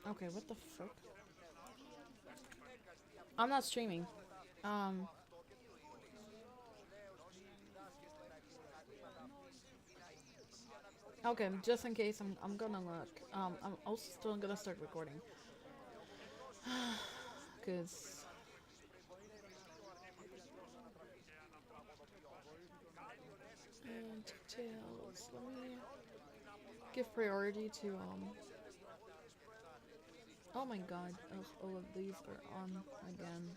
Okay, what the fuck? I'm not streaming. Um. Okay, just in case, I'm gonna look. I'm also still gonna start recording. Cause details. Let me give priority to Oh my god! Ugh, all of these are on again.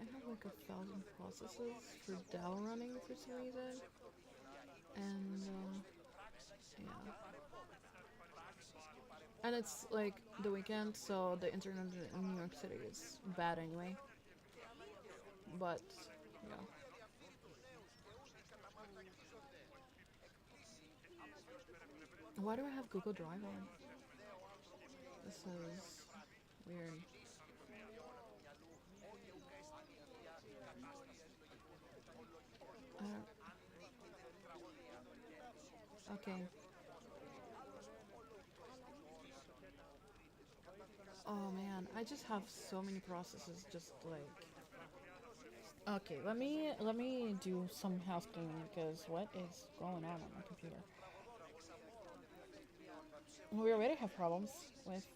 I have like 1,000 processes for Dell running for some reason, and yeah. And it's like the weekend, so the internet in New York City is bad anyway. But yeah. Why do I have Google Drive on? This is weird. I don't. Okay. Oh man, I just have so many processes. Just like. Okay, let me do some house cleaning because what is going on my computer? We already have problems with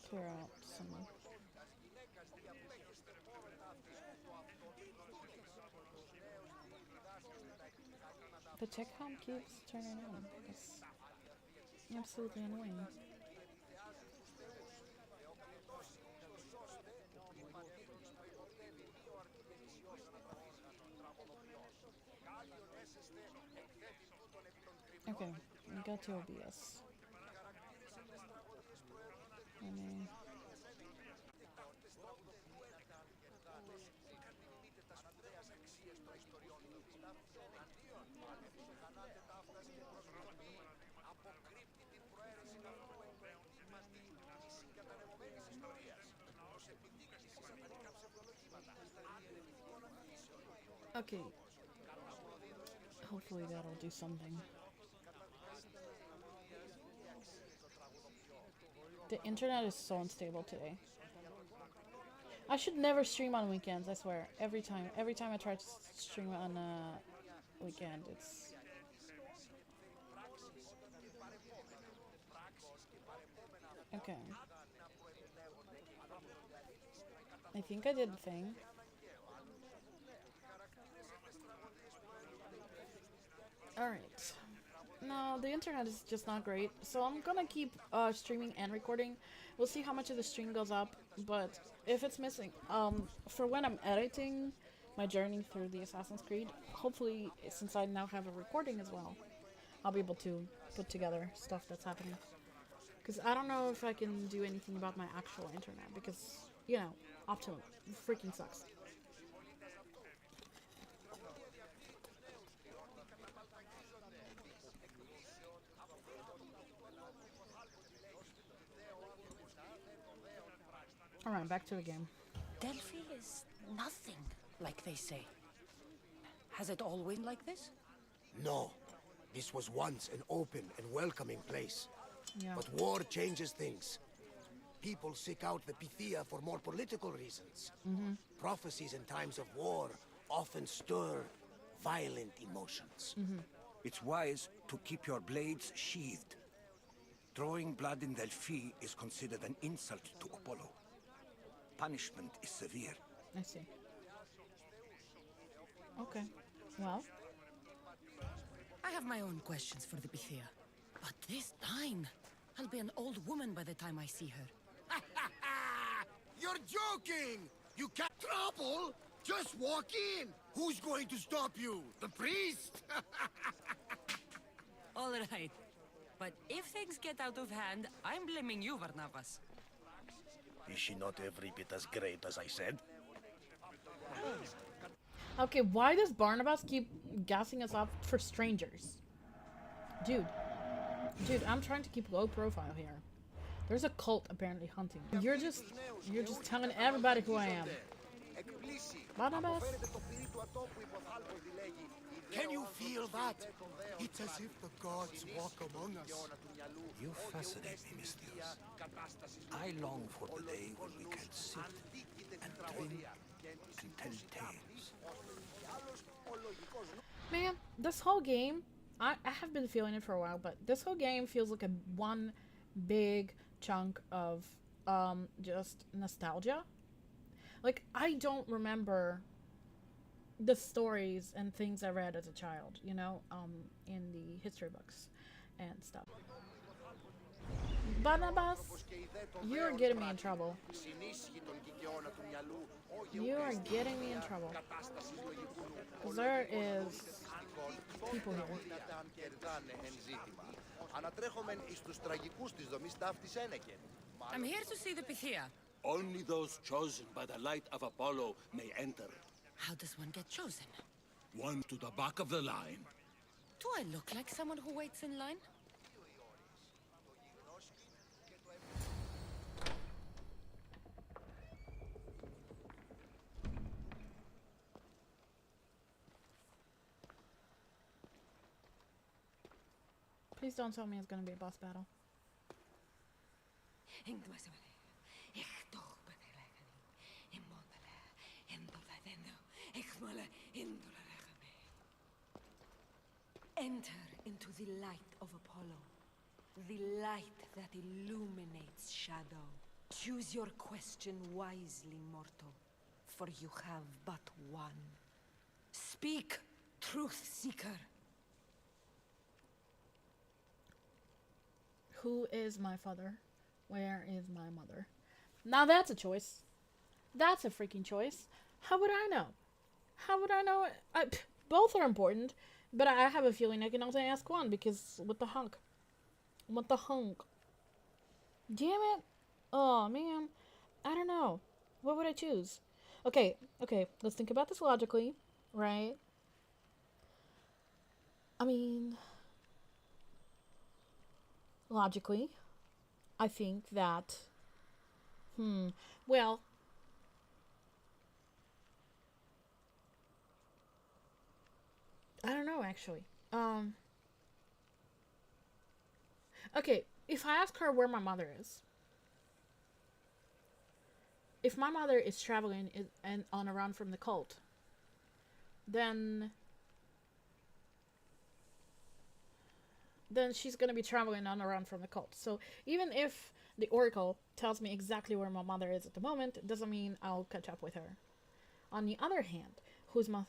clear out some. The tech home keeps turning on. It's absolutely annoying. Okay, we got to OBS. Let me. Okay, hopefully that'll do something. The internet is so unstable today. I should never stream on weekends, I swear. Every time I try to stream on a weekend, it's... Okay. I think I did the thing. Alright. No, the internet is just not great. So I'm gonna keep streaming and recording. We'll see how much of the stream goes up. But if it's missing, for when I'm editing my journey through the Assassin's Creed, hopefully, since I now have a recording as well, I'll be able to put together stuff that's happening. Because I don't know if I can do anything about my actual internet. Because, you know, Optimum freaking sucks. Alright, back to the game. Delphi is nothing, like they say. Has it always been like this? No. This was once an open and welcoming place. Yeah. But war changes things. People seek out the Pythia for more political reasons. Prophecies in times of war often stir violent emotions. It's wise to keep your blades sheathed. Drawing blood in Delphi is considered an insult to Apollo. Punishment is severe. I see. Okay. Well, I have my own questions for the Bithia. But this time, I'll be an old woman by the time I see her. You're joking! You can't trouble! Just walk in! Who's going to stop you? The priest? All right. But if things get out of hand, I'm blaming you, Varnavas. Is she not every bit as great as I said? Okay, why does Barnabas keep gassing us up for strangers? Dude, I'm trying to keep low profile here. There's a cult apparently hunting me. You're just telling everybody who I am. Barnabas? Can you feel that? It's as if the gods walk among us. You fascinate me, Mystios. I long for the day when we can sit and drink and tell tales. Man, this whole game, I have been feeling it for a while, but this whole game feels like one big chunk of just nostalgia. Like, I don't remember the stories and things I read as a child, you know, in the history books and stuff. Barnabas, you're getting me in trouble. You are getting me in trouble. There is people here. I'm here to see the Pythia. Only those chosen by the light of Apollo may enter. How does one get chosen? One to the back of the line. Do I look like someone who waits in line? Please don't tell me it's gonna be a boss battle. Enter into the light of Apollo, the light that illuminates shadow. Choose your question wisely, mortal, for you have but one. Speak, truth seeker. Who is my father? Where is my mother? Now that's a choice. That's a freaking choice. How would I know? How would I know? Both are important, but I have a feeling I can only ask one because what the hunk? What the hunk? Damn it. Oh, man. I don't know. What would I choose? Okay, let's think about this logically, right? I mean, logically, I think that, well, I don't know, actually. Okay, if I ask her where my mother is, if my mother is traveling and on a run from the cult, then she's gonna be traveling on a run from the cult. So even if the Oracle tells me exactly where my mother is at the moment, it doesn't mean I'll catch up with her. On the other hand, who's my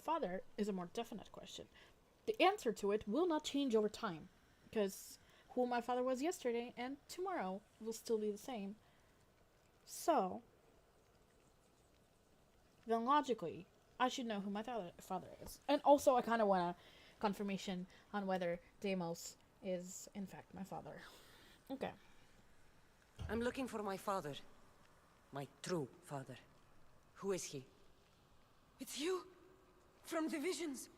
father is a more definite question. The answer to it will not change over time, because who my father was yesterday and tomorrow will still be the same. So, then logically, I should know who my father is. And also, I kind of want a confirmation on whether Deimos is, in fact, my father. Okay. I'm looking for my father. My true father. Who is he? It's you! From the visions!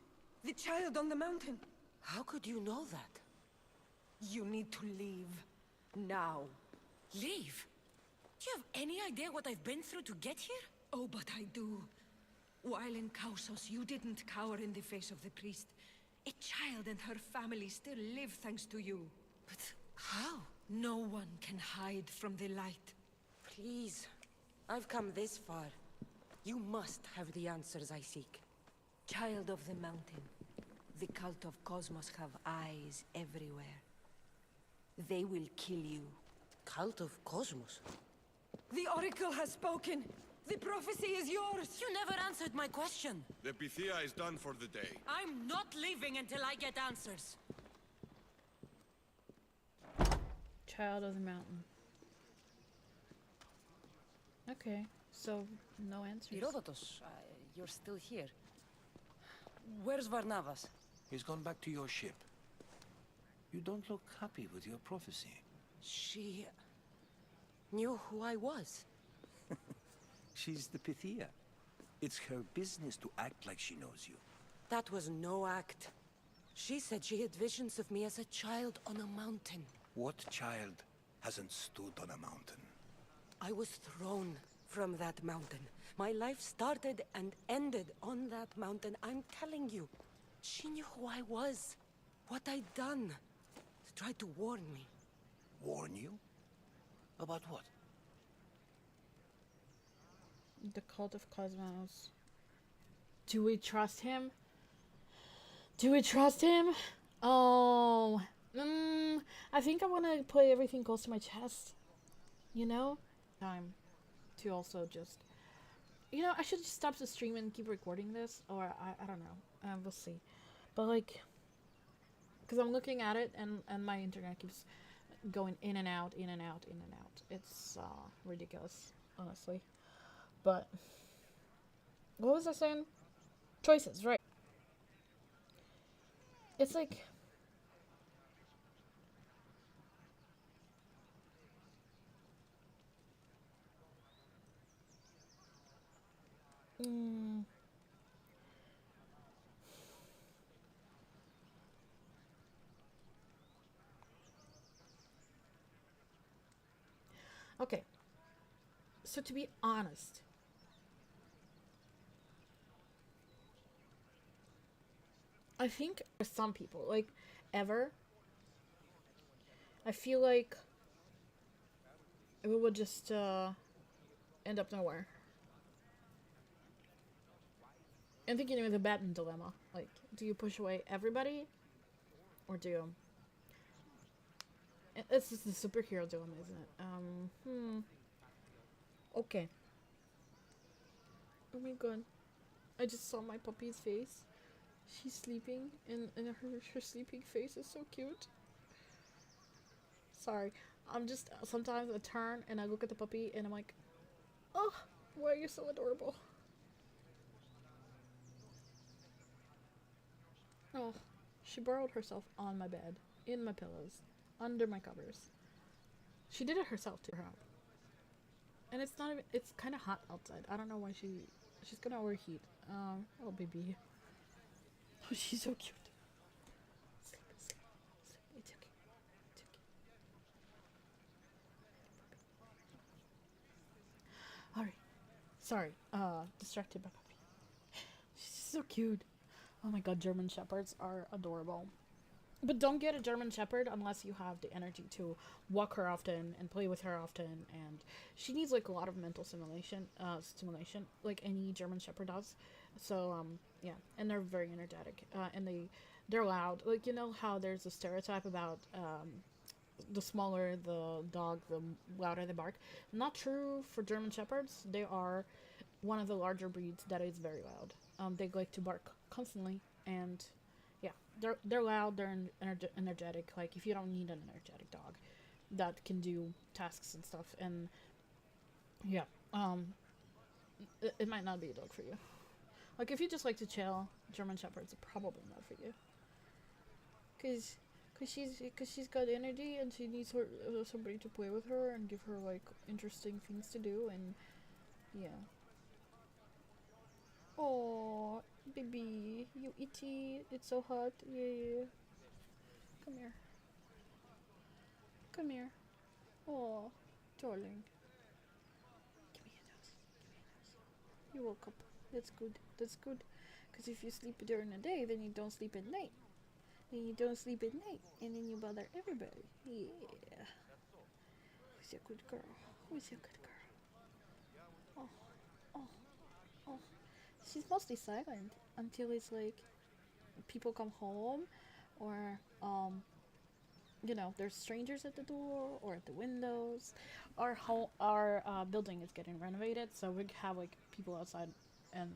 The child on the mountain! How could you know that? You need to leave. Now. Leave? Do you have any idea what I've been through to get here? Oh, but I do. While in Kausos, you didn't cower in the face of the priest. A child and her family still live thanks to you. But how? No one can hide from the light. Please. I've come this far. You must have the answers I seek. Child of the mountain, the cult of Cosmos have eyes everywhere. They will kill you. Cult of Cosmos? The Oracle has spoken! The prophecy is yours! You never answered my question. The Pythia is done for the day. I'm not leaving until I get answers. Child of the mountain. Okay, so no answers. Herodotus, you're still here. Where's Varnavas? He's gone back to your ship. You don't look happy with your prophecy. She knew who I was. She's the Pythia. It's her business to act like she knows you. That was no act. She said she had visions of me as a child on a mountain. What child hasn't stood on a mountain? I was thrown from that mountain. My life started and ended on that mountain. I'm telling you. She knew who I was. What I'd done. Tried to warn me. Warn you? About what? The cult of Cosmos. Do we trust him? Do we trust him? Oh, I think I want to play everything close to my chest. You know? Time to also just... You know, I should just stop the stream and keep recording this. Or, I don't know. We'll see. But, like... Because I'm looking at it and my internet keeps going in and out, in and out, in and out. It's ridiculous, honestly. But... What was I saying? Choices, right. It's like... Okay. So to be honest... I think for some people, like, ever, I feel like it would just end up nowhere. I'm thinking of the Batman dilemma. Like, do you push away everybody? Or do you... It's just the superhero dilemma, isn't it? Okay. Oh my god. I just saw my puppy's face. She's sleeping, and her sleeping face is so cute. Sorry. I'm just... Sometimes I turn and I look at the puppy and I'm like, oh, why are you so adorable? Oh, she burrowed herself on my bed, in my pillows, under my covers. She did it herself to her help. And it's not even... It's kind of hot outside. I don't know why she's gonna overheat. Oh, baby. Oh, she's so cute. Sleep, sleep, sleep. It's okay. It's okay. Alright. Sorry. Distracted by puppy. She's so cute. Oh my god, German Shepherds are adorable. But don't get a German Shepherd unless you have the energy to walk her often and play with her often. And she needs, like, a lot of mental stimulation, like any German Shepherd does. So, yeah, and they're very energetic, and they're loud. Like, you know how there's a stereotype about, the smaller the dog, the louder they bark? Not true for German Shepherds. They are one of the larger breeds that is very loud. They like to bark constantly, and, yeah, they're loud, they're energetic. Like, if you don't need an energetic dog that can do tasks and stuff, and, yeah, it might not be a dog for you. Like, if you just like to chill, German Shepherds are probably not for you. Cause she's got energy and she needs her somebody to play with her and give her, like, interesting things to do, and yeah. Oh, baby, you itchy. It's so hot. Yeah. Come here. Come here. Oh, darling. Give me a nose. Give me a nose. You woke up. That's good. That's good. Because if you sleep during the day, then you don't sleep at night. Then you don't sleep at night. And then you bother everybody. Yeah. Who's a good girl? Who's a good girl? Oh. Oh. Oh. She's mostly silent until it's like people come home or you know, there's strangers at the door or at the windows. Our building is getting renovated, so we have like people outside and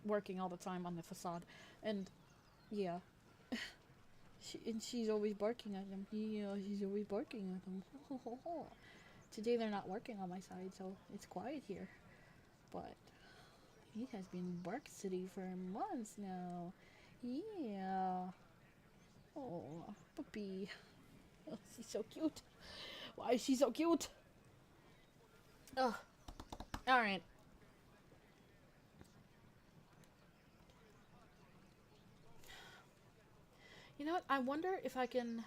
working all the time on the facade, and yeah, she's always barking at them. Yeah, she's always barking at them. Today they're not working on my side, so it's quiet here. But he has been Bark City for months now. Yeah. Oh, puppy. Oh, she's so cute. Why is she so cute? Ugh. Alright. You know what? I wonder if I can...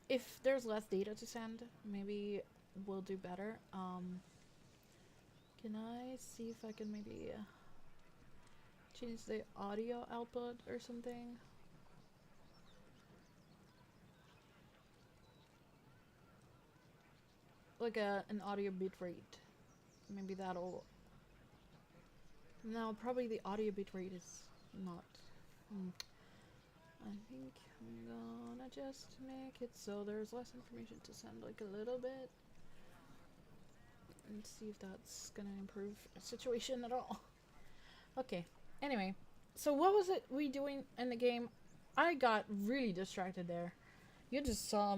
If there's less data to send, maybe we'll do better. Can I see if I can maybe change the audio output or something? Like an audio bitrate. Maybe that'll... No, probably the audio bitrate is not... I think I'm gonna just make it so there's less information to send, like a little bit. And see if that's gonna improve the situation at all. Okay, anyway. So what was it we doing in the game? I got really distracted there. You just saw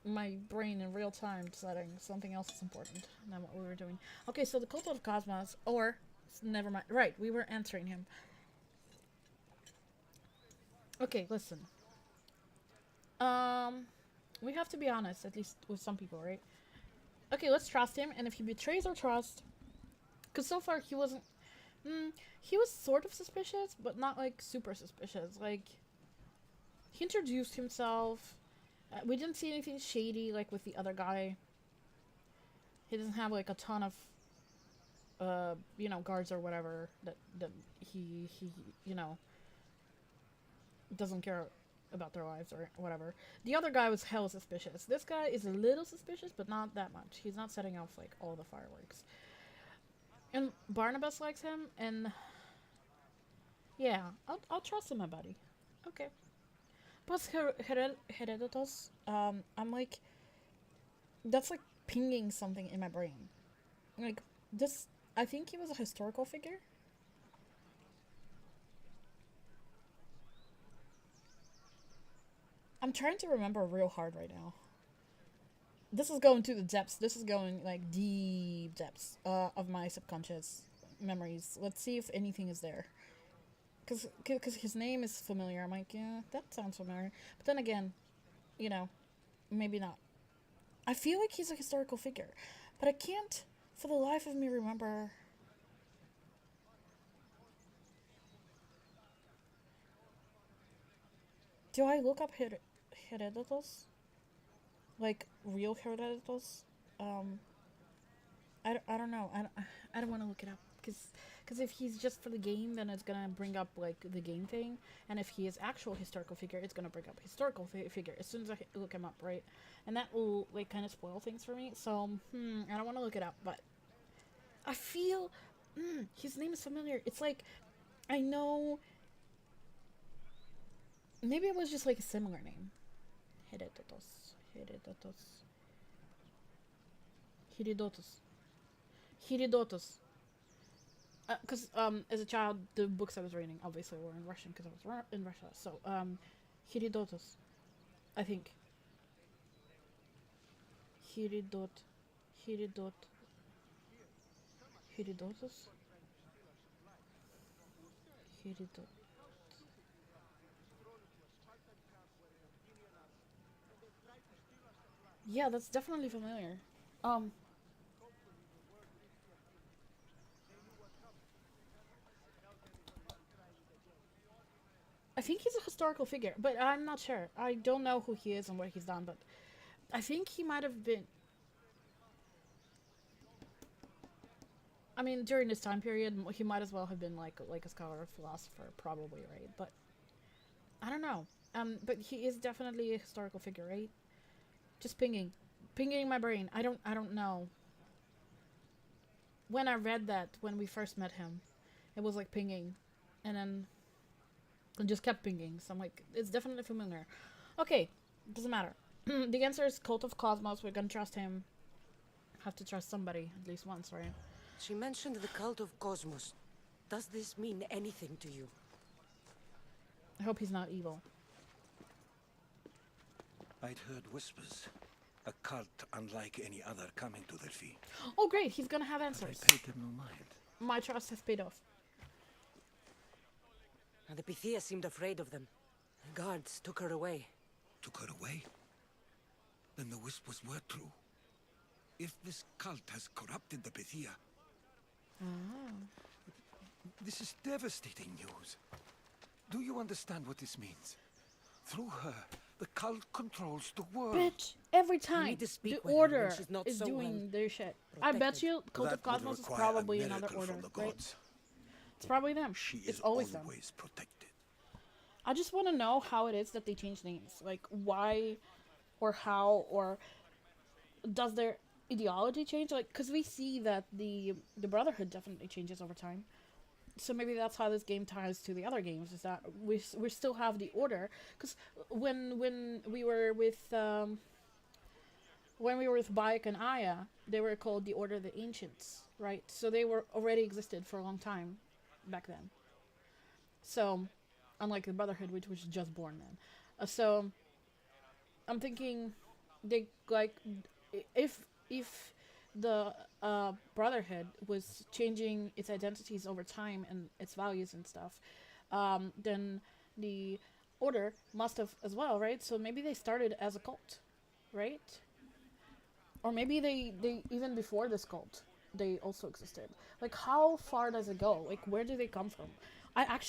my brain in real time deciding something else is important than what we were doing. Okay, so the Cult of Cosmos, or... Never mind. Right, we were answering him. Okay, listen. We have to be honest, at least with some people, right? Okay, let's trust him, and if he betrays our trust... Because so far he wasn't... he was sort of suspicious, but not, like, super suspicious. Like, he introduced himself. We didn't see anything shady, like, with the other guy. He doesn't have, like, a ton of... you know, guards or whatever that he you know, doesn't care about their lives or whatever. The other guy was hella suspicious. This guy is a little suspicious, but not that much. He's not setting off like all the fireworks. And Barnabas likes him, and yeah, I'll trust him, my buddy. Okay. Plus Herodotus, I'm like, that's like pinging something in my brain. Like this. I think he was a historical figure. I'm trying to remember real hard right now. This is going to the depths. This is going like deep depths of my subconscious memories. Let's see if anything is there. Because his name is familiar. I'm like, yeah, that sounds familiar. But then again, you know, maybe not. I feel like he's a historical figure. But I can't... For the life of me, remember. Do I look up Herodotus? Like real Herodotus? I don't know. I don't want to look it up because if he's just for the game, then it's gonna bring up like the game thing, and if he is actual historical figure, it's gonna bring up historical figure as soon as I look him up, right? And that will like kind of spoil things for me. So I don't want to look it up, but I feel his name is familiar. It's like I know. Maybe it was just like a similar name. Herodotus. Because as a child, the books I was reading obviously were in Russian because I was in Russia. So Herodotus, I think. Herodotus. Yeah, that's definitely familiar. I think he's a historical figure, but I'm not sure. I don't know who he is and what he's done, but I think he might have been... I mean, during this time period, he might as well have been like a scholar or philosopher, probably, right? But I don't know. But he is definitely a historical figure, right? Just pinging my brain. I don't know. When I read that, when we first met him, it was like pinging, and then and just kept pinging. So I'm like, it's definitely familiar. Okay, doesn't matter. The answer is Cult of Cosmos. We're gonna trust him. Have to trust somebody at least once, right? She mentioned the cult of Cosmos. Does this mean anything to you? I hope he's not evil. I'd heard whispers. A cult unlike any other coming to Delphi. Oh, great! He's gonna have I answers. paid them no mind. My trust has paid off. And the Pythia seemed afraid of them. The guards took her away. Took her away? Then the whispers were true. If this cult has corrupted the Pythia... This is devastating news. Do you understand what this means? Through her, the cult controls the world. Bitch, every time need to speak the with her when Order she's not is so doing well their shit. I bet protected. you Cult of That would Cosmos is require probably a another miracle order, from the right? gods. It's probably them. She It's is always them. protected. I just want to know how it is that they change names. Like, why or how, or does their ideology change? Like, because we see that the Brotherhood definitely changes over time. So maybe that's how this game ties to the other games, is that we still have the Order. Because when we were with Bayek and Aya, they were called the Order of the Ancients, right? So they were already existed for a long time back then. So, unlike the Brotherhood, which was just born then. So, I'm thinking, they like, if the Brotherhood was changing its identities over time and its values and stuff, then the Order must have as well, right? So maybe they started as a cult, right? Or maybe they even before this cult, they also existed. Like, how far does it go? Like, where do they come from? I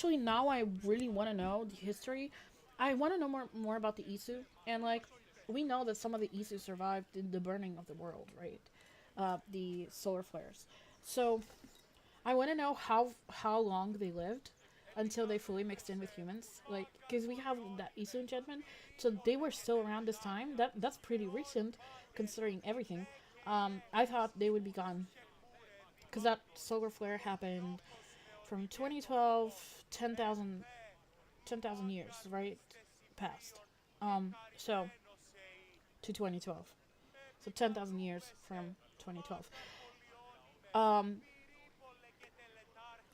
really want to know the history. I want to know more about the Isu, and like, we know that some of the Isu survived the burning of the world, right? The solar flares. So I want to know how long they lived until they fully mixed in with humans. Like, because we have that Isu enchantment, so they were still around this time. That's pretty recent, considering everything. I thought they would be gone, because that solar flare happened from 2012, 10,000 years, right? Past. So, to 2012. So 10,000 years from 2012.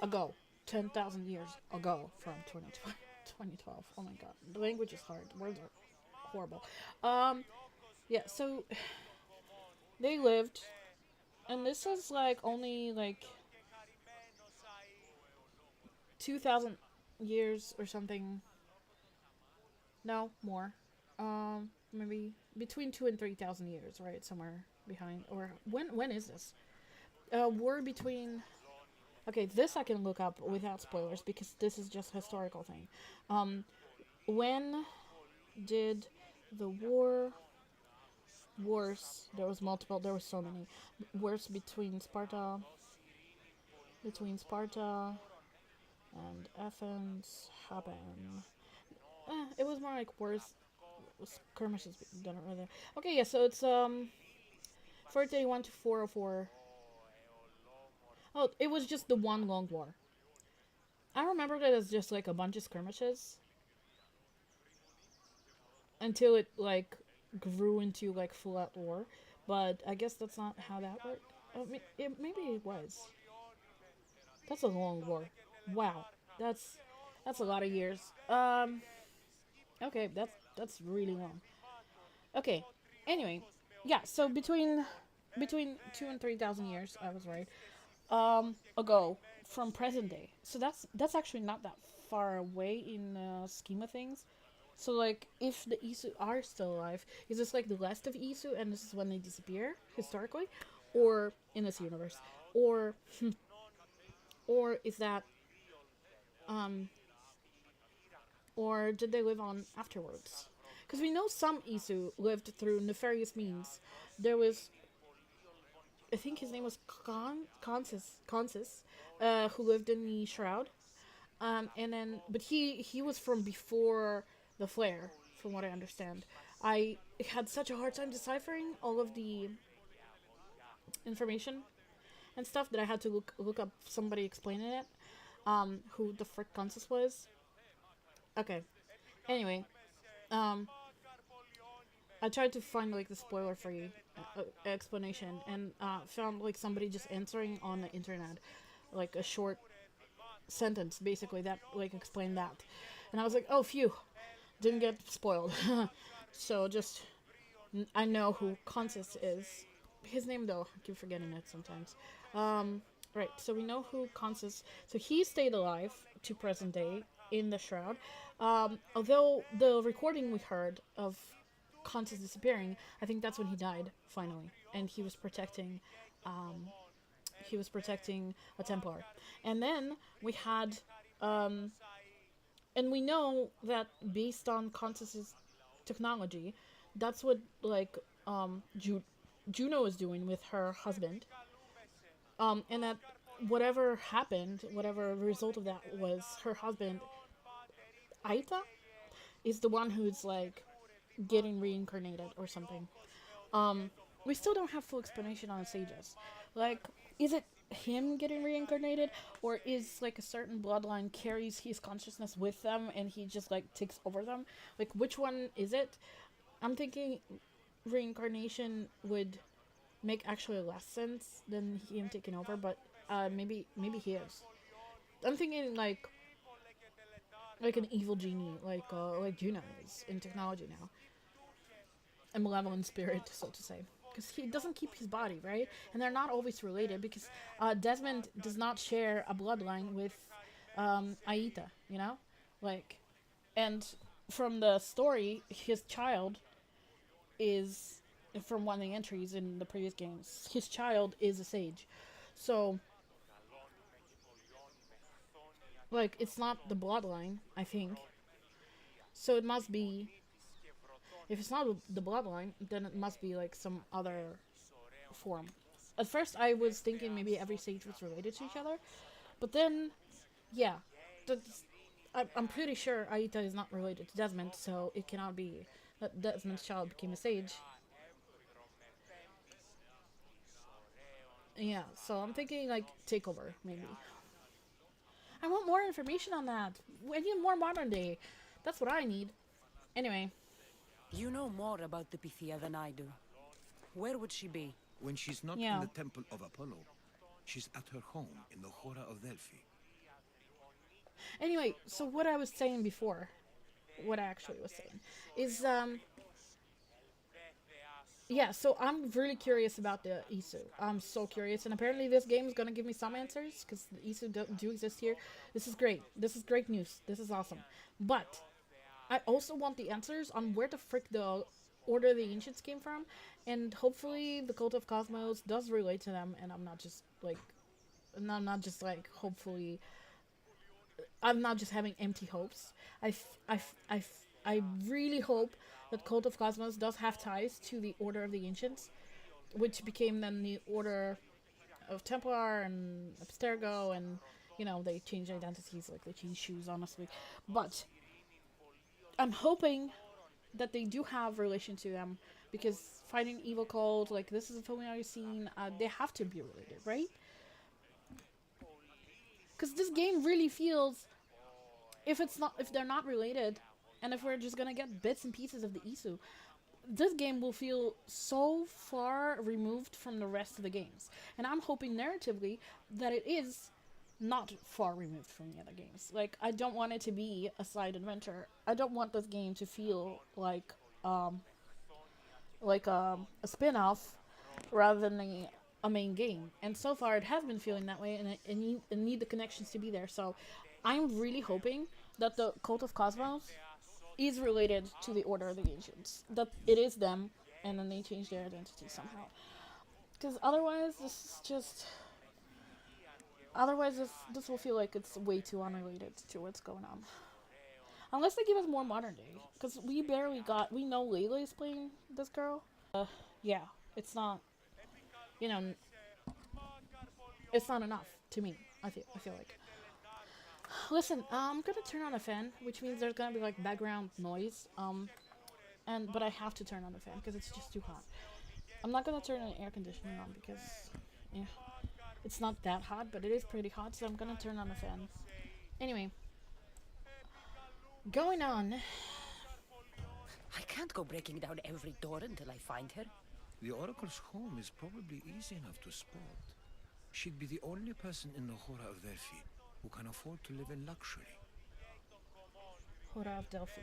Ago. 10,000 years ago from 2012. Oh my god. The language is hard. Words are horrible. Yeah, so they lived, and this is like only like 2,000 years or something. No, more. Maybe between 2 and 3,000 years, right? Somewhere behind. Or when is this? War between. Okay, this I can look up without spoilers because this is just a historical thing. When did the wars? There was multiple. There were so many wars between Sparta and Athens happen. It was more like wars, skirmishes done right there. Okay, yeah, so it's 431 to 404. Oh, it was just the one long war. I remembered it as just like a bunch of skirmishes until it like grew into like full out war, but I guess that's not how that worked. I mean, maybe it was. That's a long war. Wow, that's a lot of years. Okay, that's really long. Okay. Anyway, yeah. So between 2 and 3,000 years, I was right. Ago from present day. So that's actually not that far away in the scheme of things. So like, if the Isu are still alive, is this like the last of Isu, and this is when they disappear historically, or in this universe, or or is that or did they live on afterwards? Because we know some Isu lived through nefarious means. There was, I think his name was Consus, who lived in the Shroud. And then, but he was from before the flare, from what I understand. I had such a hard time deciphering all of the information and stuff that I had to look up somebody explaining it, who the frick Consus was. Okay. Anyway, um, I tried to find like the spoiler-free explanation, and found like somebody just answering on the internet, like a short sentence basically that like explained that, and I was like, oh, phew, didn't get spoiled. So just I know who Consus is. His name though, I keep forgetting it sometimes. Right, so we know who Consus. So he stayed alive to present day in the shroud. Although the recording we heard of Consus disappearing, I think that's when he died finally, and he was protecting. He was protecting a Templar, and then we had, and we know that based on Consus's technology, that's what like Juno is doing with her husband, and that whatever happened, whatever result of that was, her husband Aita is the one who's like getting reincarnated or something. We still don't have full explanation on Sages. Like, is it him getting reincarnated, or is like a certain bloodline carries his consciousness with them and he just like takes over them? Like, which one is it? I'm thinking reincarnation would make actually less sense than him taking over, but maybe he is. I'm thinking like an evil genie, like Juno is in technology now, a malevolent spirit, so to say. Because he doesn't keep his body, right? And they're not always related, because Desmond does not share a bloodline with Aita, you know? Like, and from the story, his child is, from one of the entries in the previous games, his child is a sage. So, like, it's not the bloodline, I think. So it must be, if it's not the bloodline, then it must be like some other form. At first, I was thinking maybe every sage was related to each other, but then, yeah, that's, I'm pretty sure Aita is not related to Desmond, so it cannot be that Desmond's child became a sage. Yeah, so I'm thinking like takeover, maybe. I want more information on that. I need more modern day. That's what I need. Anyway, You know more about the Pythia than I do. Where would she be? When she's not in yeah. the Temple of Apollo, she's at her home in the Hora of Delphi. Anyway, so what I was saying before, what I actually was saying, is yeah. So I'm really curious about the Isu. I'm so curious, and apparently this game is gonna give me some answers because the Isu do exist here. This is great. This is great news. This is awesome. But I also want the answers on where the frick the Order of the Ancients came from, and hopefully the Cult of Cosmos does relate to them, and I'm not just like hopefully I'm not just having empty hopes. I really hope that Cult of Cosmos does have ties to the Order of the Ancients, which became then the Order of Templar and Abstergo, and they changed identities, like they changed shoes, honestly. But I'm hoping that they do have relation to them, because fighting evil cult, like, this is a familiar scene. They have to be related, right? Because this game really feels, if they're not related, and if we're just gonna get bits and pieces of the Isu, this game will feel so far removed from the rest of the games. And I'm hoping narratively that it is not far removed from the other games. Like, I don't want it to be a side adventure. I don't want this game to feel like a spin-off rather than a main game. And so far it has been feeling that way, and I need the connections to be there. So I'm really hoping that the Cult of Cosmos is related to the Order of the Ancients. That it is them, and then they change their identity somehow. Because otherwise, this will feel like it's way too unrelated to what's going on. Unless they give us more modern day. Because we know Layla is playing this girl. Yeah, it's not, you know, it's not enough to me, I feel like. Listen, I'm gonna turn on a fan, which means there's gonna be like background noise. But I have to turn on the fan because it's just too hot. I'm not gonna turn an air conditioning on because, yeah, it's not that hot, but it is pretty hot, so I'm gonna turn on the fan. Anyway, Going on. I can't go breaking down every door until I find her. The Oracle's home is probably easy enough to spot. She'd be the only person in the Hora of Delphi who can afford to live in luxury. Hora of Delphi.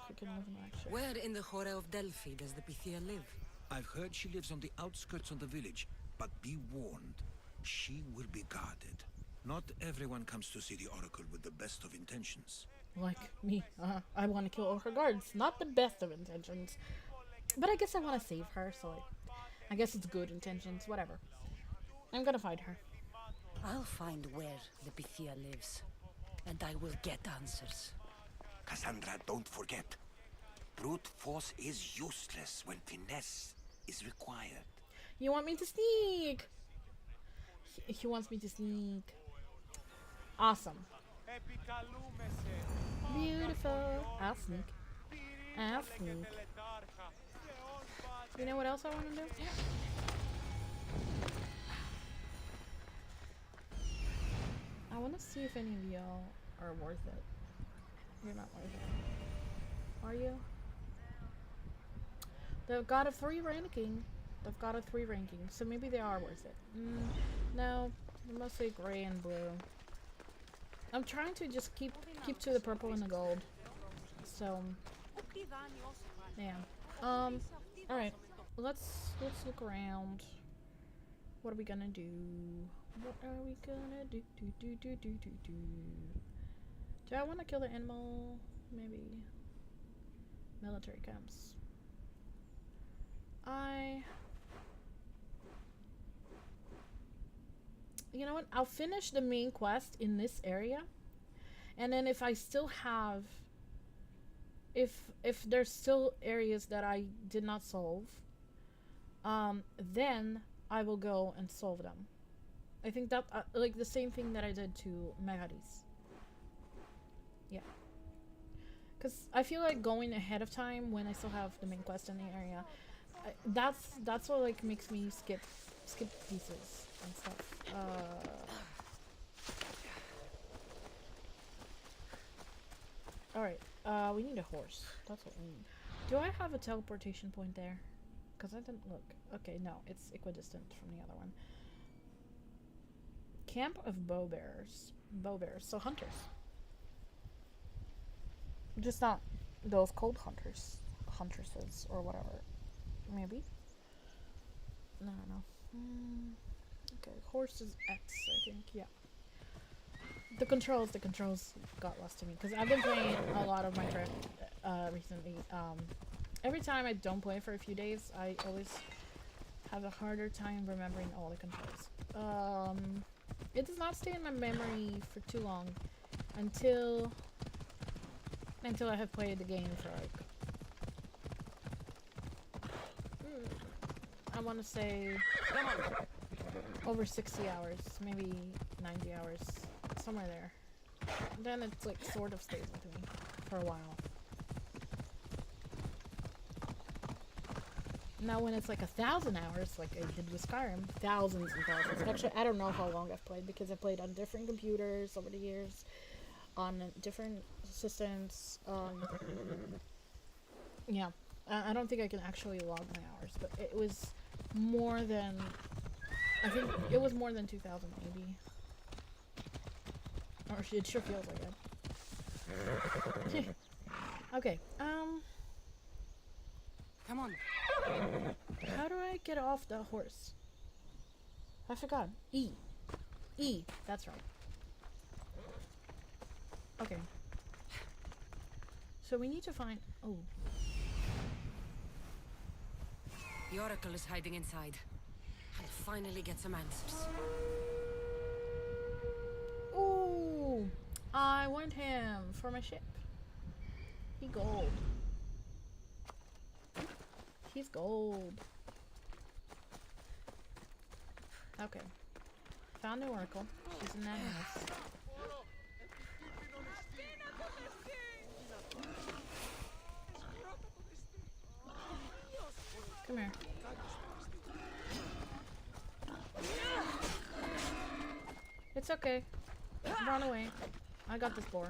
Who can live in luxury. Where in the Hora of Delphi does the Pythia live? I've heard she lives on the outskirts of the village, but be warned, she will be guarded. Not everyone comes to see the Oracle with the best of intentions. Like me. I want to kill all her guards. Not the best of intentions. But I guess I want to save her, so I guess it's good intentions. Whatever. I'm gonna find her. I'll find where the Pythia lives, and I will get answers. Cassandra, don't forget. Brute force is useless when finesse is required. You want me to sneak? He wants me to sneak. Awesome. Beautiful. I'll sneak. I'll sneak. You know what else I want to do? I want to see if any of y'all are worth it. You're not worth it. Are you? They've got a 3 ranking. They've got a 3 ranking, so maybe they are worth it. No, they're mostly gray and blue. I'm trying to just keep to the purple and the gold. So, yeah. All right. Let's look around. What are we gonna do? What are we gonna do? Do I want to kill the animal? Maybe. Military camps. You know what? I'll finish the main quest in this area, and then if I still have, if there's still areas that I did not solve, then I will go and solve them. I think that like the same thing that I did to Megaris. Yeah. Because I feel like going ahead of time when I still have the main quest in the area, that's what like makes me skip pieces and stuff. Alright, we need a horse. That's what we need. Do I have a teleportation point there? Because I didn't look. Okay, no, it's equidistant from the other one. Camp of bow bearers. Bow bearers, so hunters. Just not those cold hunters. Huntresses, or whatever. Maybe? No, no. Okay, horse is X, I think, yeah. The controls got lost to me, because I've been playing a lot of Minecraft recently. Every time I don't play for a few days, I always have a harder time remembering all the controls. It does not stay in my memory for too long until I have played the game for like I want to say over 60 hours, maybe 90 hours, somewhere there. Then it's like sort of stays with me for a while. Now when it's like 1,000 hours, like I did with Skyrim, thousands and thousands. Actually, I don't know how long I've played because I played on different computers over the years, on different systems. Yeah, I don't think I can actually log my hours, but it was more than, I think it was more than 2,000 maybe. Or it sure feels like it. Okay, Come on. how do I get off the horse? I forgot. E. E, that's right. Okay. So we need to find, oh. The Oracle is hiding inside. I'll finally get some answers. Ooh, I want him for my ship. He gold. He's gold. Okay. Found the Oracle. She's in that house. Come here. It's okay. Run away. I got this boar.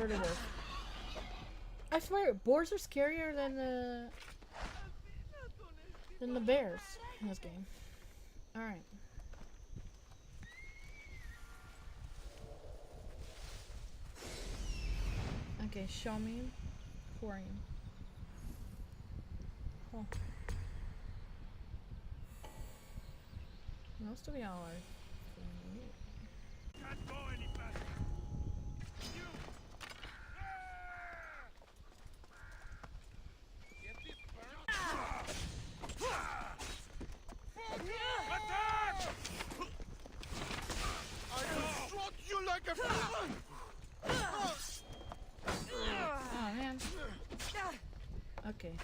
scared of wolves. I swear, boars are scarier than the bears in this game. Alright. Okay, show me. Who are you? Oh. Most of y'all are. Can't go any faster. You. Get this burn. Attack! I will struck you like a felon. Oh man. Okay.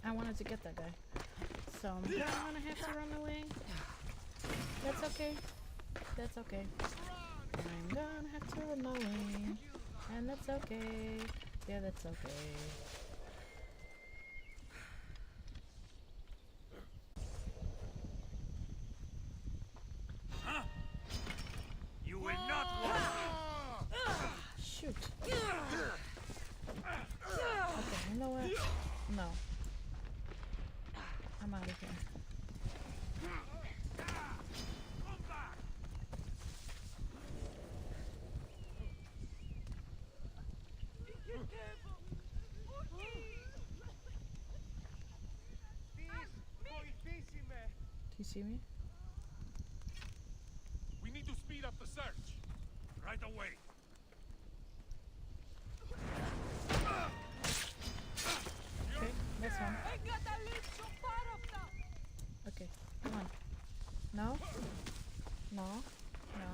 I wanted to get that guy. So I'm gonna have to run away. That's okay. That's okay. I'm gonna have to run away. And that's okay. Yeah, that's okay. You will not walk. Shoot. Okay, you know what? No. I'm out of here. Do you see me? We need to speed up the search. Right away. Okay, that's one. Okay, come on. No? No? No?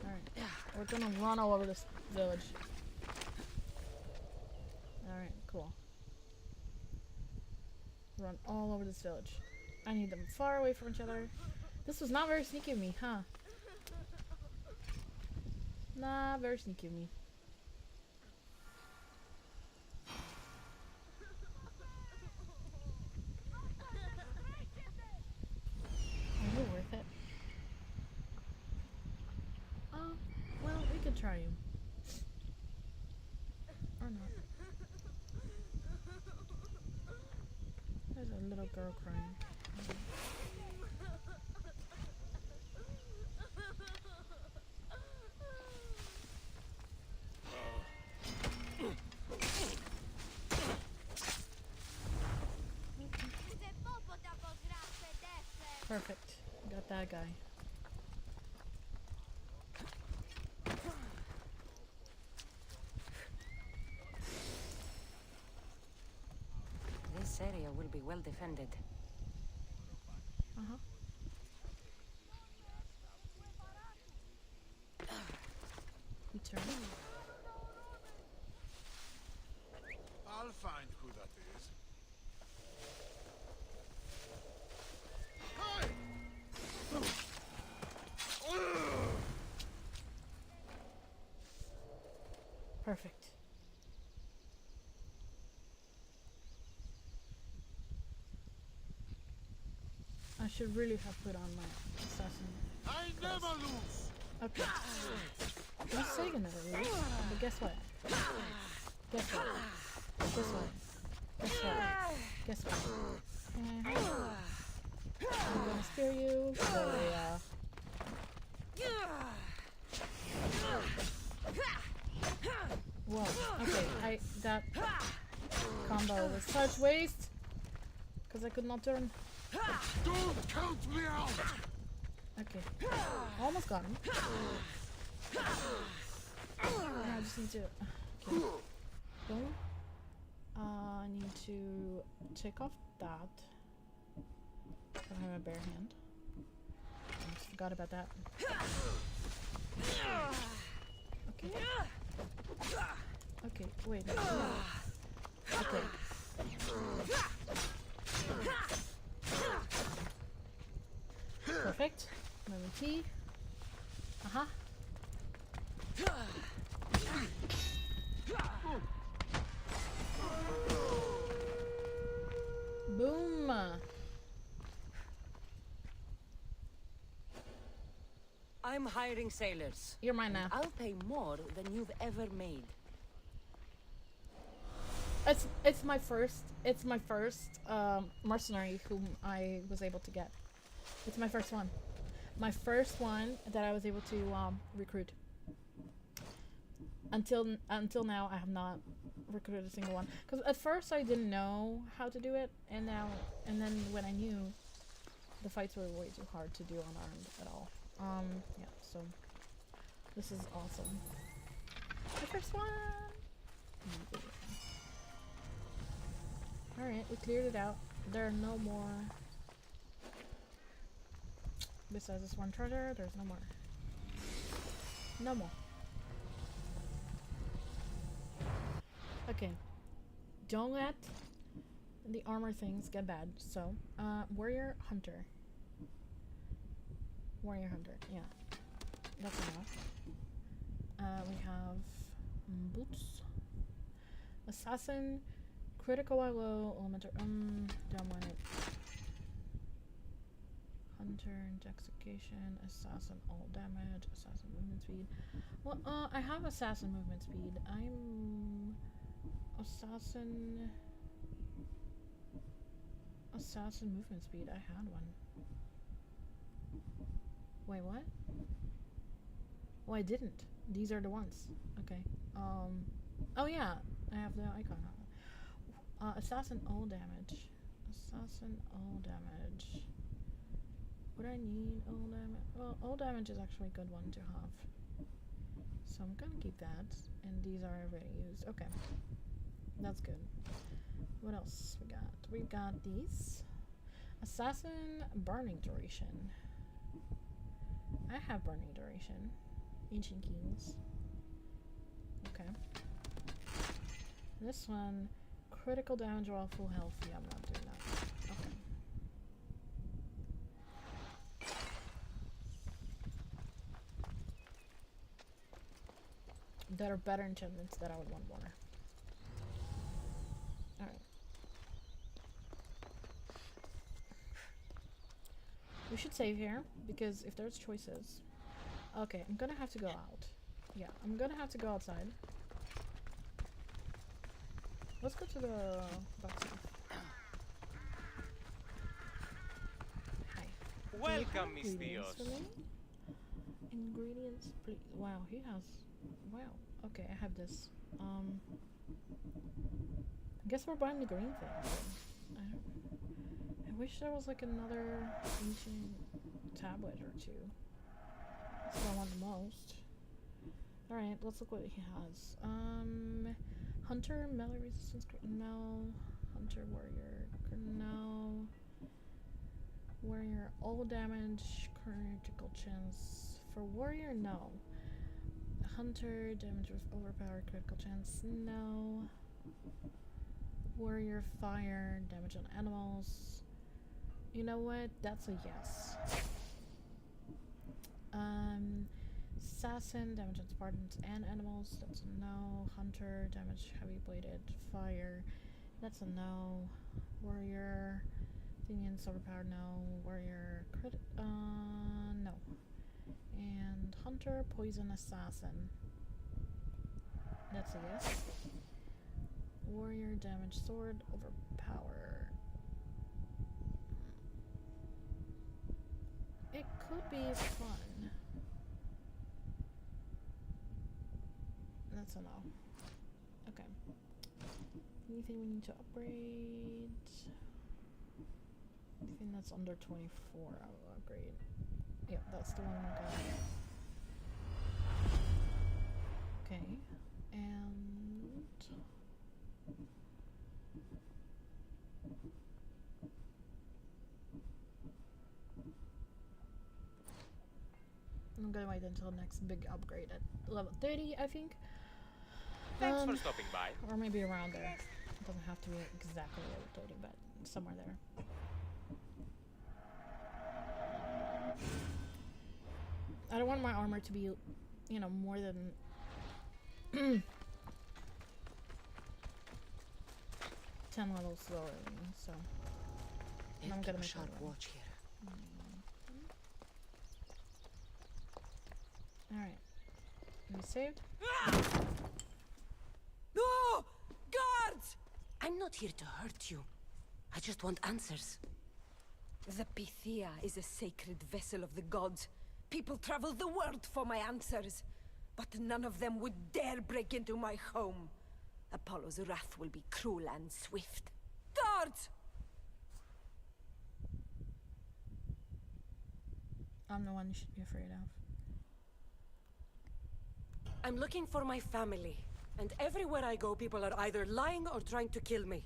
Alright. We're gonna run all over this village. Alright, cool. Run all over this village. I need them far away from each other. This was not very sneaky of me, huh? Not very sneaky of me. Are you worth it? Oh, well, we could try you. Or not. There's a little girl crying. Perfect. Got that guy. This area will be well defended. Uh-huh. You turn. I'll find who that is. Hey! Perfect. I should really have put on my assassin. I never lose. Okay. You say you never lose, but guess what? Guess what? Guess what? Guess what? Guess what? I'm gonna spear you. So, whoa. Okay, that combo was such waste. Because I could not turn. Don't count me out. Okay. Almost got him. Now I just need to. Okay. Boom. I need to take off that. I have a bare hand. I just forgot about that. Okay. Okay, wait. No. Okay. Perfect. Moving T. Uh-huh. Boom. I'm hiring sailors. You're mine now. I'll pay more than you've ever made. It's my first mercenary whom I was able to get. It's my first one. My first one that I was able to recruit. Until now, I have not recruited a single one. Because at first I didn't know how to do it, and then when I knew, the fights were way too hard to do unarmed at all. Yeah. So this is awesome. My first one. All right, we cleared it out. There are no more. Besides this one treasure, there's no more. No more. Okay. Don't let the armor things get bad. So, warrior hunter. Warrior hunter, yeah. That's enough. We have boots. Assassin, critical while low, elemental. Don't want it. Hunter, intoxication, assassin, all damage, assassin movement speed. Well, I have assassin movement speed. I'm assassin movement speed. I had one. Wait, what? Oh, I didn't. These are the ones. Okay. Oh yeah, I have the icon on. Assassin all damage. Assassin all damage. Would I need all damage? Well, all damage is actually a good one to have. So I'm gonna keep that. And these are already used. Okay. That's good. What else we got? We got these. Assassin burning duration. I have burning duration. Ancient Kings. Okay. This one, critical damage while full health. Yeah, I'm not doing that. Okay. There are better enchantments that I would want more. Alright. We should save here, because if there's choices... Okay, I'm gonna have to go out. Yeah, I'm gonna have to go outside. Let's go to the blacksmith. Hi. Welcome, Miss Dios. Ingredients, please. Wow, he has... Wow. Okay, I have this. I guess we're buying the green thing. I wish there was like another ancient tablet or two. That's what I want the most. Alright, let's look what he has. Hunter, melee resistance, no. Hunter, warrior, no. Warrior, all damage, critical chance. For warrior, no. Hunter, damage with overpowered critical chance, no. Warrior, fire, damage on animals. You know what? That's a yes. Assassin, damage on Spartans and animals. That's a no. Hunter, damage heavy bladed, fire. That's a no. Warrior, Athenians, overpowered, no. Warrior, no. And Hunter, poison, assassin. That's a yes. Warrior, damage, sword, overpower. It could be fun. That's a no. Okay. Anything we need to upgrade? Anything that's under 24, I will upgrade. Yep, that's the one we got. Okay. And... I'm gonna wait until next big upgrade at level 30, I think. Thanks for stopping by. Or maybe around there. It doesn't have to be exactly level 30, but somewhere there. I don't want my armor to be, you know, more than... 10 levels lower than me, so... I'm gonna make sharp another one. watch here. be saved. No! Guards! I'm not here to hurt you. I just want answers. The Pythia is a sacred vessel of the gods. People travel the world for my answers. But none of them would dare break into my home. Apollo's wrath will be cruel and swift. Guards! I'm the one you should be afraid of. I'm looking for my family. And everywhere I go, people are either lying or trying to kill me.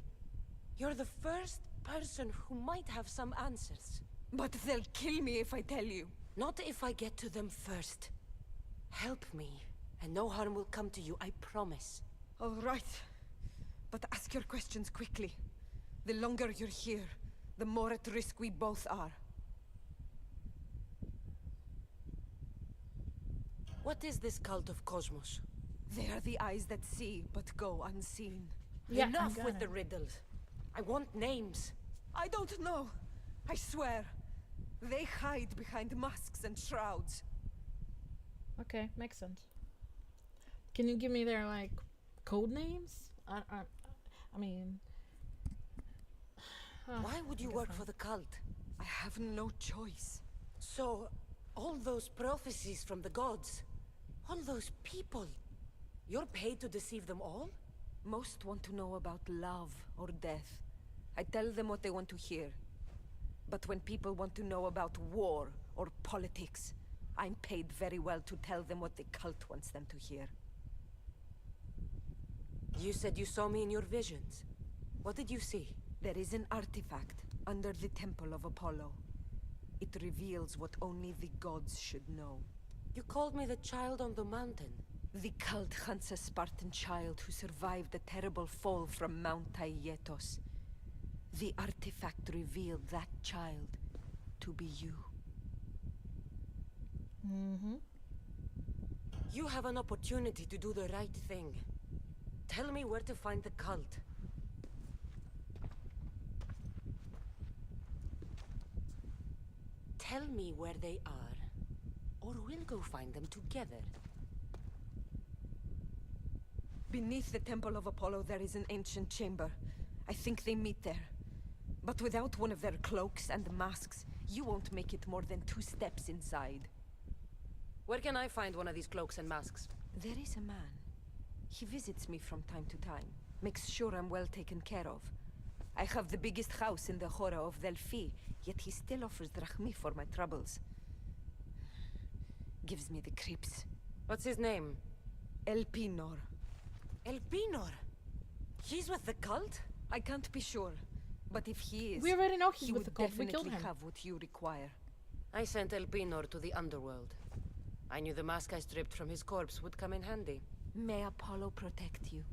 You're the first person who might have some answers. But they'll kill me if I tell you. Not if I get to them first. Help me, and no harm will come to you, I promise. All right. But ask your questions quickly. The longer you're here, the more at risk we both are. What is this cult of Cosmos? They are the eyes that see, but go unseen. Yeah, I Enough got with it. the riddles. I want names. I don't know. I swear. They hide behind masks and shrouds. Okay, makes sense. Can you give me their like code names? I mean, Why would you guess work not. for the cult? I have no choice. So, all those prophecies from the gods, all those people, you're paid to deceive them all? Most want to know about love or death. I tell them what they want to hear. But when people want to know about war or politics, I'm paid very well to tell them what the cult wants them to hear. You said you saw me in your visions. What did you see? There is an artifact under the temple of Apollo. It reveals what only the gods should know. You called me the child on the mountain. The cult hunts a Spartan child who survived the terrible fall from Mount Aietos. The artifact revealed that child to be you. mm-hmm. You have an opportunity to do the right thing. Tell me where to find the cult. Tell me where they are, or we'll go find them together. Beneath the temple of Apollo there is an ancient chamber. I think they meet there. But without one of their cloaks and masks, you won't make it more than 2 steps inside. Where can I find one of these cloaks and masks? There is a man. He visits me from time to time. Makes sure I'm well taken care of. I have the biggest house in the Hora of Delphi, yet he still offers drachmi for my troubles. Gives me the creeps. What's his name? Elpinor. Elpinor. He's with the cult? I can't be sure, but if he is, We already know he's he with would the cult. We killed definitely him. have what you require. I sent Elpinor to the underworld. I knew the mask I stripped from his corpse would come in handy. May Apollo protect you.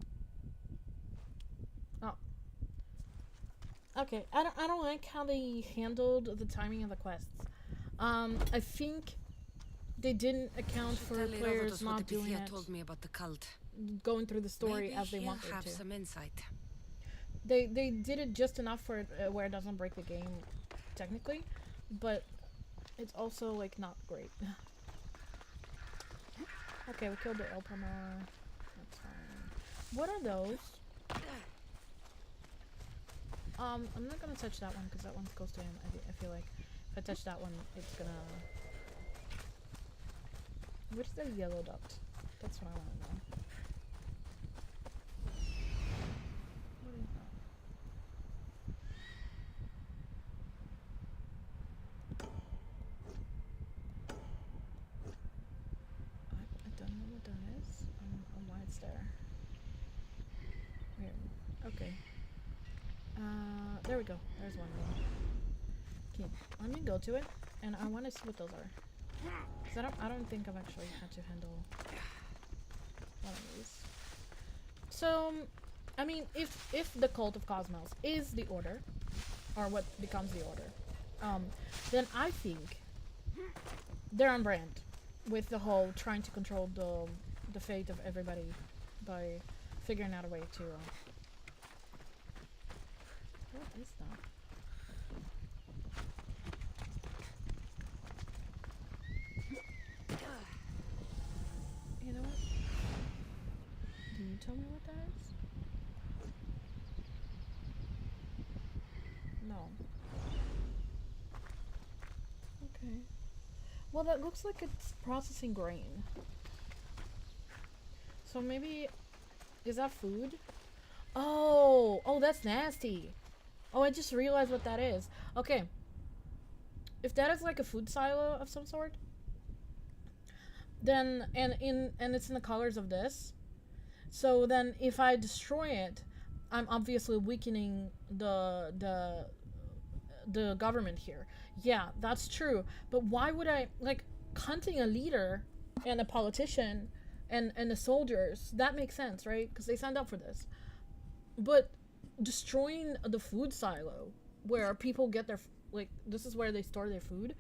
Oh. Okay, I don't like how they handled the timing of the quests. I think they didn't account for players not doing it, told me about the cult. going through the story Maybe as they he'll wanted have to. some insight. They did it just enough for it, where it doesn't break the game, technically, but it's also like not great. Okay, we killed the Elpinor. That's fine. What are those? I'm not gonna touch that one because that one's close to him. I feel like if I touch that one, it's gonna. Where's the yellow dot? That's what I want to know. What is that? I don't know what that is. Why it's there. Weird. Okay. There we go. There's one of them. Okay, let me go to it, and I want to see what those are. Cause I don't think I've actually had to handle one of these. So, I mean, if the cult of Cosmos is the Order, or what becomes the Order, then I think they're on brand with the whole trying to control the fate of everybody by figuring out a way to. What is that? You know what? tell me what that is? No. Okay. Well, that looks like it's processing grain. So maybe... Is that food? Oh! Oh, that's nasty! Oh, I just realized what that is. Okay. If that is like a food silo of some sort, then... And it's in the colors of this. So then if I destroy it, I'm obviously weakening the government here. Yeah, that's true. But why would I, like, hunting a leader and a politician and the soldiers, that makes sense, right? Because they signed up for this. But destroying the food silo where people get their, like, this is where they store their food,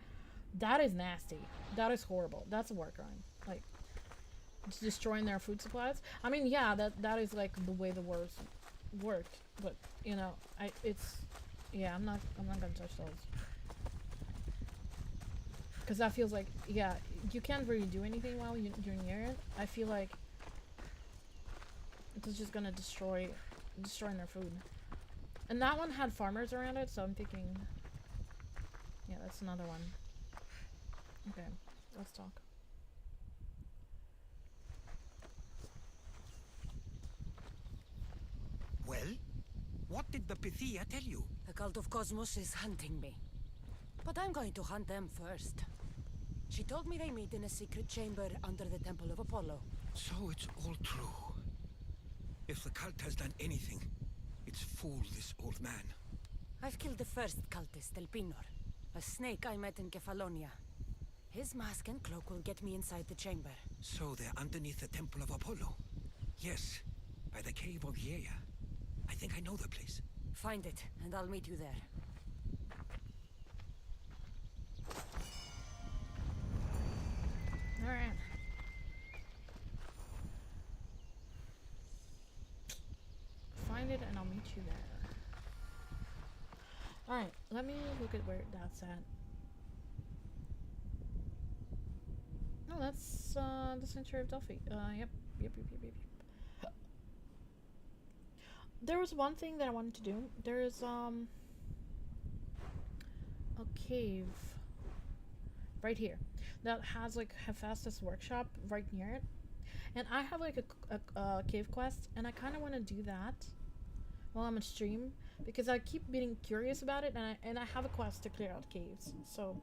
that is nasty. That is horrible. That's a war crime. Like, just destroying their food supplies. I mean, yeah, that is like the way the wars worked. But, you know, yeah, I'm not gonna touch those. Because that feels like, yeah, you can't really do anything while you're near it. I feel like it's just gonna destroying their food. And that one had farmers around it, so I'm thinking, yeah, that's another one. Okay, let's talk. Well, what did the Pythia tell you? The cult of Cosmos is hunting me. But I'm going to hunt them first. She told me they meet in a secret chamber under the Temple of Apollo. So it's all true. If the cult has done anything, it's fooled this old man. I've killed the first cultist, El Pinor, a snake I met in Kefalonia. His mask and cloak will get me inside the chamber. So they're underneath the Temple of Apollo. Yes, by the cave of Yea. I think I know the place. Find it, and I'll meet you there. Alright. Find it and I'll meet you there. Alright, let me look at where that's at. Oh, that's the center of Delphi. Yep. There was one thing that I wanted to do. There is a cave right here that has like Hephaestus workshop right near it, and I have like a cave quest, and I kind of want to do that while I'm on stream because I keep being curious about it, and I have a quest to clear out caves, so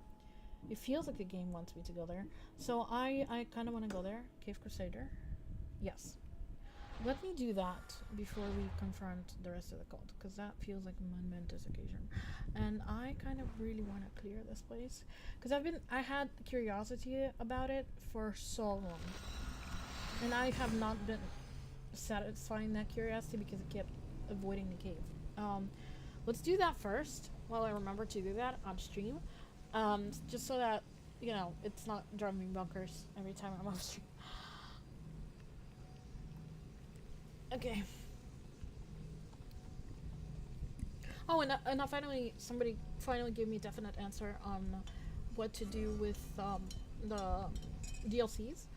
it feels like the game wants me to go there. So I kind of want to go there. Cave Crusader. Yes. Let me do that before we confront the rest of the cult, because that feels like a momentous occasion. And I kind of really want to clear this place, because I had curiosity about it for so long. And I have not been satisfying that curiosity because it kept avoiding the cave. Let's do that first, while I remember to do that on stream. Just so that, you know, it's not driving me bonkers every time I'm on stream. Okay. Oh, and somebody finally gave me a definite answer on what to do with the DLCs.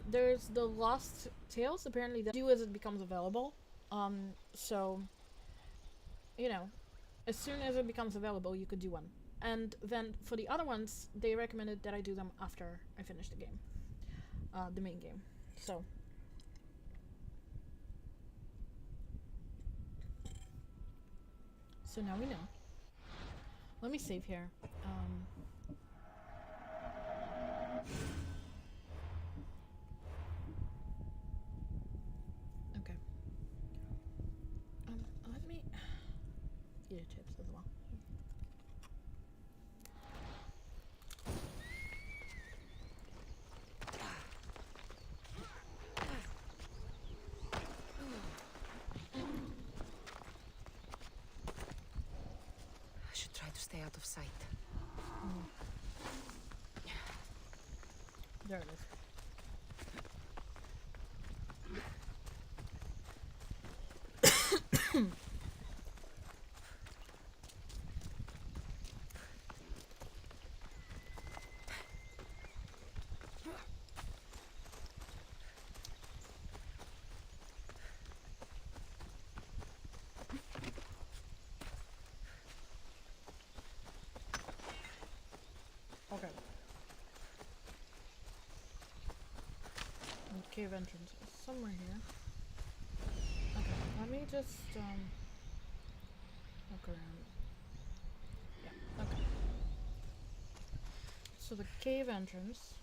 There's the Lost Tales, apparently that do as it becomes available. So, you know, as soon as it becomes available, you could do one. And then for the other ones, they recommended that I do them after I finish the game. The main game. So... So now we know. Let me save here. Okay. Let me eat chips as well. Stay out of sight. There it is. cave entrance? It's somewhere here. Okay, let me just look around. Yeah, okay. So the cave entrance.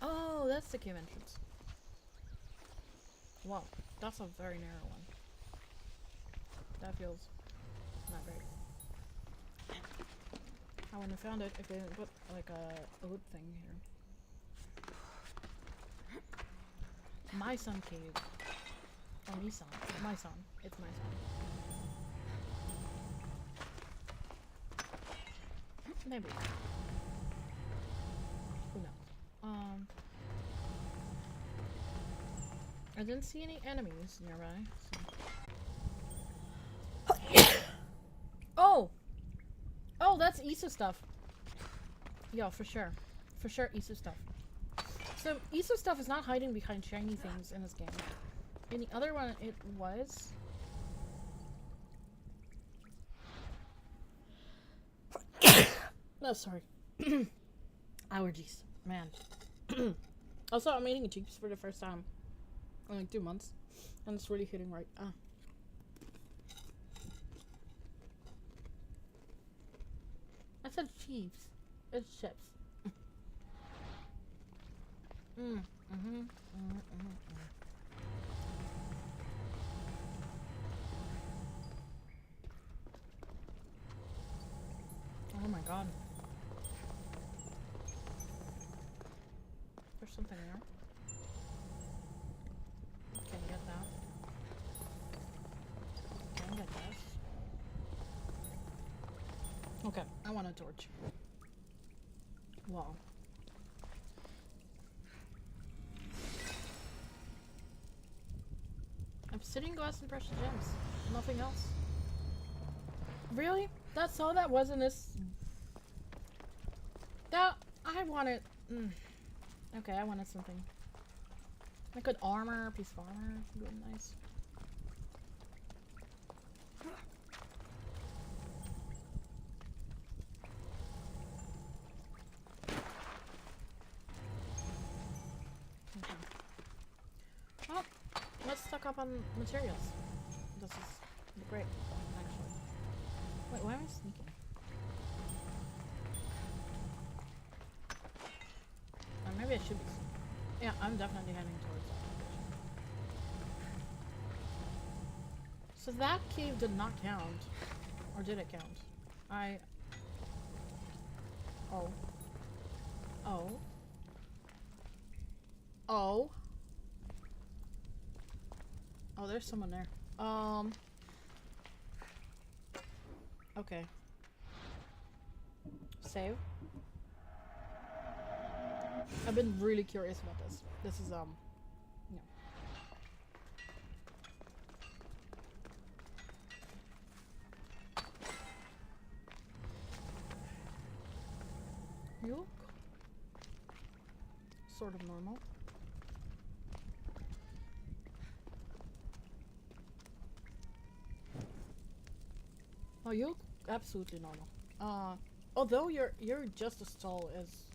Oh, that's the cave entrance. Wow, that's a very narrow one. That feels not great. I wouldn't have found it if they didn't put like a loop thing here. My son cave. Or me son. My son. It's my son. Maybe. Who knows? I didn't see any enemies nearby. So. Oh! Oh, that's Issa stuff. Yeah, for sure. For sure, Issa stuff. So, Issa stuff is not hiding behind shiny things in this game. In the other one, it was. No, sorry. Allergies. Man. Also, I'm eating chips for the first time in like 2 months. And it's really hitting right. I said chips. It's chips. Oh my god. There's something there. Can you get that? Can I get this? Okay, I want a torch. Wow. Obsidian glass and precious gems. Nothing else. Really? That's all that was in this? That I wanted. Okay, I wanted something. Like good armor, piece of armor. Good, nice. Okay. Well, let's stock up on materials. This is great, actually. Wait, why am I sneaking? Maybe I should be. Yeah, I'm definitely heading towards that location. So that cave did not count. Or did it count? Oh. Oh. Oh. Oh, there's someone there. Okay. Save. I've been really curious about this. This is, yeah. You look sort of normal. Oh, you look absolutely normal. Although you're just as tall as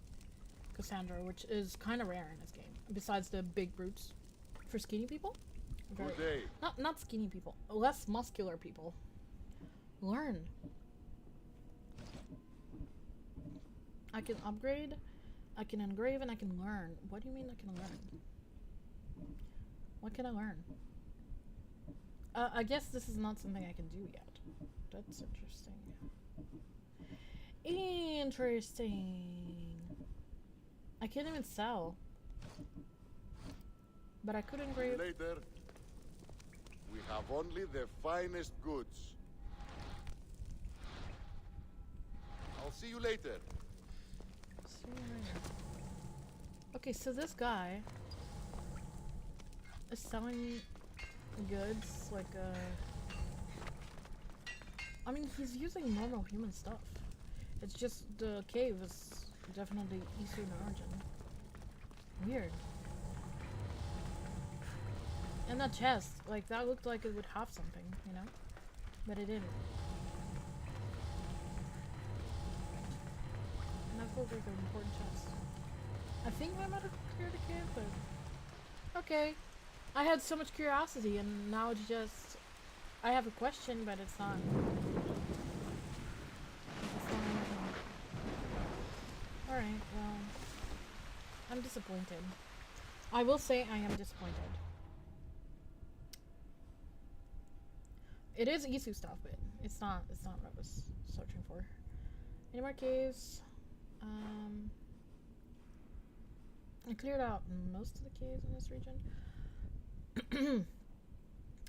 Cassandra, which is kind of rare in this game. Besides the big brutes, for skinny people, Good day. not skinny people, less muscular people. Learn. I can upgrade, I can engrave, and I can learn. What do you mean I can learn? What can I learn? I guess this is not something I can do yet. That's interesting. Interesting. I can't even sell. But I could engrave. Later. We have only the finest goods. I'll see you later. See you later. Okay, so this guy is selling goods like I mean, he's using normal human stuff. It's just the cave is definitely Eastern origin. Weird. And that chest, like, that looked like it would have something, you know? But it didn't. And that looked like an important chest. I think I might have cleared the cave, but... Okay. I had so much curiosity, and now it's just... I have a question, but it's not... Alright, well... I'm disappointed. I will say I am disappointed. It is Isu stuff, but it's not what I was searching for. Any more caves? I cleared out most of the caves in this region.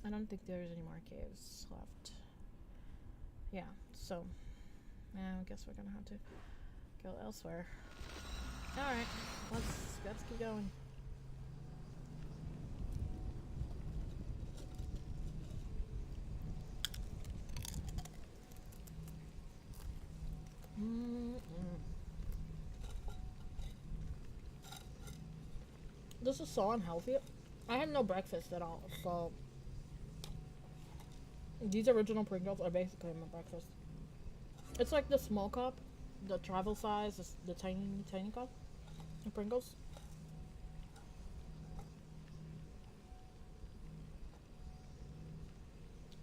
I don't think there's any more caves left. Yeah, so I guess we're gonna have to go elsewhere. Alright, let's keep going. This is so unhealthy. I had no breakfast at all, so these original Pringles are basically my breakfast. It's like the small cup, the travel size, the tiny cup of Pringles.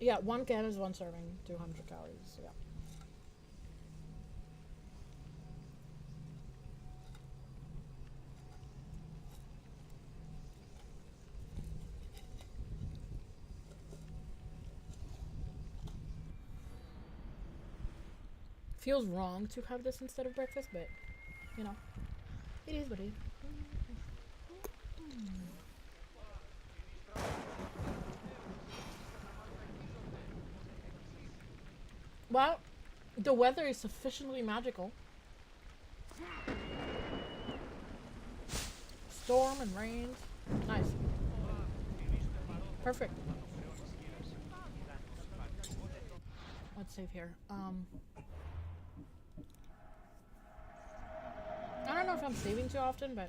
Yeah, one can is one serving, 200 calories, yeah. Feels wrong to have this instead of breakfast, but, you know, it is what it is. Well, the weather is sufficiently magical. Storm and rain. Nice. Perfect. Let's save here. I don't know if I'm saving too often, but